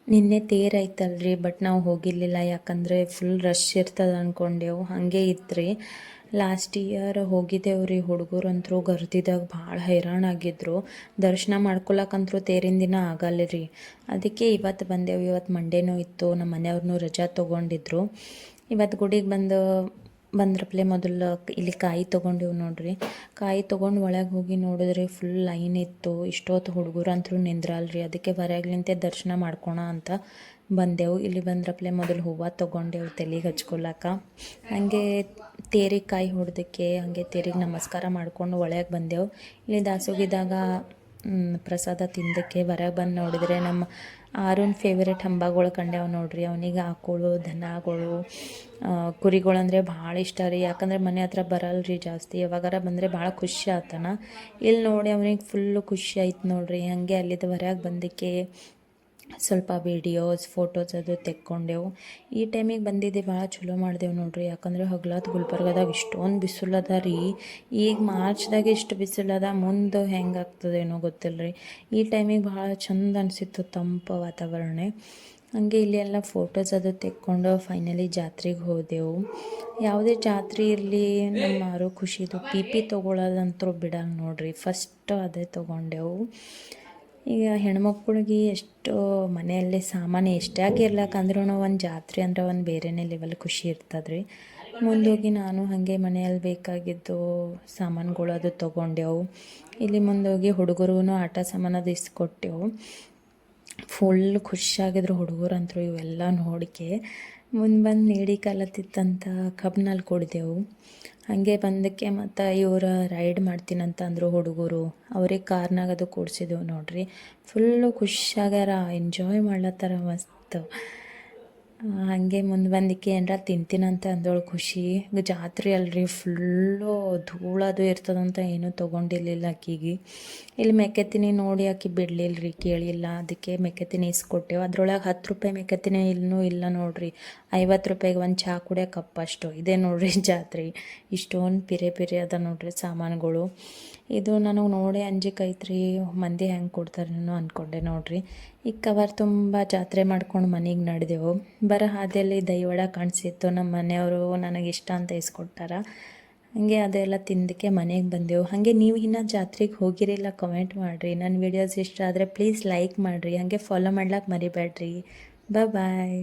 ನಿನ್ನೆ ತೇರು ಐತಲ್ರಿ, ಬಟ್ ನಾವು ಹೋಗಿರಲಿಲ್ಲ. ಯಾಕಂದರೆ ಫುಲ್ ರಶ್ ಇರ್ತದೆ ಅಂದ್ಕೊಂಡೆವು. ಹಾಗೆ ಇತ್ತು. Last year ಹೋಗಿದ್ದೇವ್ರಿ. ಹುಡುಗರಂತರೂ ಗರ್ದಿದಾಗ ಭಾಳ ಹೈರಾಣಾಗಿದ್ರು. ದರ್ಶನ ಮಾಡ್ಕೊಳಕ್ಕಂತರೂ ತೇರಿನ ದಿನ ಆಗಲ್ಲ ರೀ. ಅದಕ್ಕೆ ಇವತ್ತು ಬಂದೆವು. ಇವತ್ತು ಮಂಡೇನೂ ಇತ್ತು, ನಮ್ಮ ಮನೆಯವ್ರನ್ನೂ ರಜಾ ತೊಗೊಂಡಿದ್ರು. ಇವತ್ತು ಗುಡಿಗೆ ಬಂದ್ರಪ್ಲೆ ಮೊದಲು ಇಲ್ಲಿ ಕಾಯಿ ತೊಗೊಂಡಿವು ನೋಡ್ರಿ. ಕಾಯಿ ತೊಗೊಂಡು ಒಳಗೆ ಹೋಗಿ ನೋಡಿದ್ರೆ ಫುಲ್ ಲೈನ್ ಇತ್ತು. ಇಷ್ಟೊತ್ತು ಹುಡುಗರು ಅಂತರೂ ನಿಂದ್ರಲ್ರಿ. ಅದಕ್ಕೆ ಹೊರಗ್ಲಿಂತೆ ದರ್ಶನ ಮಾಡ್ಕೋಣ ಅಂತ ಬಂದೆವು. ಇಲ್ಲಿ ಬಂದ್ರಪ್ಲೆ ಮೊದಲು ಹೂವು ತೊಗೊಂಡೆವು ತಲೆಗೆ ಹಚ್ಕೊಳಕ್ಕೆ. ಹಾಗೆ ತೇರಿಗೆ ಕಾಯಿ ಹೊಡೆದಕ್ಕೆ ಹಾಗೆ ತೇರಿಗೆ ನಮಸ್ಕಾರ ಮಾಡ್ಕೊಂಡು ಒಳಗೆ ಬಂದೆವು. ಇಲ್ಲಿ ದಾಸೋಗಿದಾಗ ಪ್ರಸಾದ ತಿಂದಕ್ಕೆ ಹೊರಗೆ ಬಂದು ನೋಡಿದರೆ ನಮ್ಮ ಆರುನ್ ಫೇವ್ರೇಟ್ ಹಂಬಗಳು ಕಂಡ್ಯಾವ ನೋಡ್ರಿ. ಅವನಿಗೆ ಆಕಳು, ದನಗಳು, ಕುರಿಗಳಂದರೆ ಭಾಳ ಇಷ್ಟ ರೀ. ಯಾಕಂದರೆ ಮನೆ ಹತ್ರ ಬರಲ್ರಿ ಜಾಸ್ತಿ. ಯಾವಾಗಾರ ಬಂದರೆ ಭಾಳ ಖುಷಿ ಆತನ. ಇಲ್ಲಿ ನೋಡಿ ಅವನಿಗೆ ಫುಲ್ಲು ಖುಷಿ ಆಯ್ತು ನೋಡ್ರಿ. ಹಾಗೆ ಅಲ್ಲಿದ್ದು ಹೊರಗೆ ಬಂದಕ್ಕೆ ಸ್ವಲ್ಪ ವೀಡಿಯೋಸ್, ಫೋಟೋಸ್ ಅದು ತೆಕ್ಕೊಂಡೆವು. ಈ ಟೈಮಿಗೆ ಬಂದಿದ್ದೆ ಭಾಳ ಚಲೋ ಮಾಡ್ದೆವು ನೋಡ್ರಿ. ಯಾಕಂದರೆ ಹಗ್ಲಾತ್ ಗುಲ್ಬರ್ಗದಾಗ ಇಷ್ಟೊಂದು ಬಿಸಿಲದ ರೀ. ಈಗ ಮಾರ್ಚ್ದಾಗ ಇಷ್ಟು ಬಿಸಿಲದ, ಮುಂದೆ ಹೆಂಗೆ ಆಗ್ತದೇನೋ ಗೊತ್ತಿಲ್ಲ ರೀ. ಈ ಟೈಮಿಗೆ ಭಾಳ ಚಂದ ಅನಿಸಿತ್ತು, ತಂಪು ವಾತಾವರಣ. ಹಾಗೆ ಇಲ್ಲಿ ಎಲ್ಲ ಫೋಟೋಸ್ ಅದು ತೆಕ್ಕೊಂಡು ಫೈನಲಿ ಜಾತ್ರೆಗೆ ಹೋದೆವು. ಯಾವುದೇ ಜಾತ್ರೆ ಇರಲಿ, ನಮ್ಮ ಆರೋ ಖುಷಿದು ಪಿ ತೊಗೊಳೋದಂತೂ ಬಿಡಂಗೆ ನೋಡ್ರಿ. ಫಸ್ಟ್ ಅದೇ ತೊಗೊಂಡೆವು. ಈಗ ಹೆಣ್ಮಕ್ಳಿಗೆ ಎಷ್ಟು ಮನೆಯಲ್ಲಿ ಸಾಮಾನು ಎಷ್ಟೇ ಆಗಿರ್ಲಕ್ಕಂದ್ರೂ ಒಂದು ಜಾತ್ರೆ ಅಂದ್ರೆ ಒಂದು ಬೇರೆನೇ ಲೆವೆಲ್ ಖುಷಿ ಇರ್ತದೆ ರೀ. ಮುಂದೋಗಿ ನಾನು ಹಾಗೆ ಮನೆಯಲ್ಲಿ ಬೇಕಾಗಿದ್ದು ಸಾಮಾನುಗಳು ಅದು ತೊಗೊಂಡೆವು. ಇಲ್ಲಿ ಮುಂದೋಗಿ ಹುಡುಗರಿಗೂ ಆಟ ಸಾಮಾನು ಅದು ಇಸ್ಕೊಟ್ಟೆವು. ಫುಲ್ ಖುಷಿಯಾಗಿದ್ರು ಹುಡುಗರು ಅಂತೂ ಇವೆಲ್ಲ ನೋಡಿಕೆ. ಮುಂದೆ ಬಂದು ನೀಡಿ ಕಲತ್ತಿತ್ತಂತ ಕಬ್ನಲ್ಲಿ ಕುಡಿದೆವು. ಹಾಗೆ ಬಂದಕ್ಕೆ ಮತ್ತು ಇವರು ರೈಡ್ ಮಾಡ್ತೀನಂತ ಅಂದರು ಹುಡುಗರು. ಅವ್ರಿಗೆ ಕಾರ್ನಾಗ ಅದು ಕೂಡ್ಸಿದೆವು ನೋಡ್ರಿ. ಫುಲ್ಲು ಖುಷಿಯಾಗ್ಯಾರ, ಎಂಜಾಯ್ ಮಾಡ್ಲತ್ತಾರ ಮಸ್ತ್. ಹಾಗೆ ಮುಂದೆ ಬಂದಕ್ಕೆ ಏನಾರ ತಿಂತೀನಂತ ಅಂದೋಳು ಖುಷಿ. ಜಾತ್ರೆ ಅಲ್ರಿ, ಫುಲ್ಲು ಧೂಳದು ಇರ್ತದಂತ ಏನೂ ತೊಗೊಂಡಿರ್ಲಿಲ್ಲ ಆಕಿಗೆ. ಇಲ್ಲಿ ಮೆಕ್ಕೆತಿನಿ ನೋಡಿ ಆಕಿ ಬಿಡಲಿಲ್ಲ ರೀ, ಕೇಳಿಲ್ಲ. ಅದಕ್ಕೆ ಮೆಕ್ಕೆತಿನಿ ಇಸ್ಕೊಟ್ಟೆವು. ಅದ್ರೊಳಗೆ 10 ರೂಪಾಯಿ ಮೆಕ್ಕೆತಿನಿ ಇನ್ನೂ ಇಲ್ಲ ನೋಡ್ರಿ. 50 ರೂಪಾಯಿಗೆ ಒಂದು ಚಹಾ ಕುಡಿಯೋ ಕಪ್ ಅಷ್ಟು. ಇದೇ ನೋಡ್ರಿ ಜಾತ್ರೆ. ಇಷ್ಟೊಂದು ಪಿರೆ ಅದ ನೋಡ್ರಿ ಸಾಮಾನುಗಳು. ಇದು ನನಗೆ ನೋಡಿ ಅಂಜಿಕೆ ಐತ್ರಿ, ಮಂದಿ ಹೆಂಗೆ ಕೊಡ್ತಾರೇನೋ ಅಂದ್ಕೊಂಡೆ ನೋಡ್ರಿ. ಈಗ ಕವರ್ ತುಂಬ ಜಾತ್ರೆ ಮಾಡ್ಕೊಂಡು ಮನೆಗೆ ನಡೆದೆವು. ಬರೋ ಹಾದಿಯಲ್ಲಿ ದೈವಡ ಕಾಣಿಸಿತ್ತು. ನಮ್ಮ ಮನೆಯವರು ನನಗೆ ಇಷ್ಟ ಅಂತ ಇಸ್ಕೊಟ್ಟಾರ. ಹಾಗೆ ಅದೆಲ್ಲ ತಿಂದಕ್ಕೆ ಮನೆಗೆ ಬಂದೆವು. ಹಾಗೆ ನೀವು ಇನ್ನೂ ಜಾತ್ರೆಗೆ ಹೋಗಿರಿಲ್ಲ ಕಮೆಂಟ್ ಮಾಡಿರಿ. ನನ್ನ ವೀಡಿಯೋಸ್ ಇಷ್ಟ ಆದರೆ ಪ್ಲೀಸ್ ಲೈಕ್ ಮಾಡಿರಿ. ಹಾಗೆ ಫಾಲೋ ಮಾಡ್ಲಿಕ್ಕೆ ಮರಿಬೇಡ್ರಿ. ಬಾಯ್.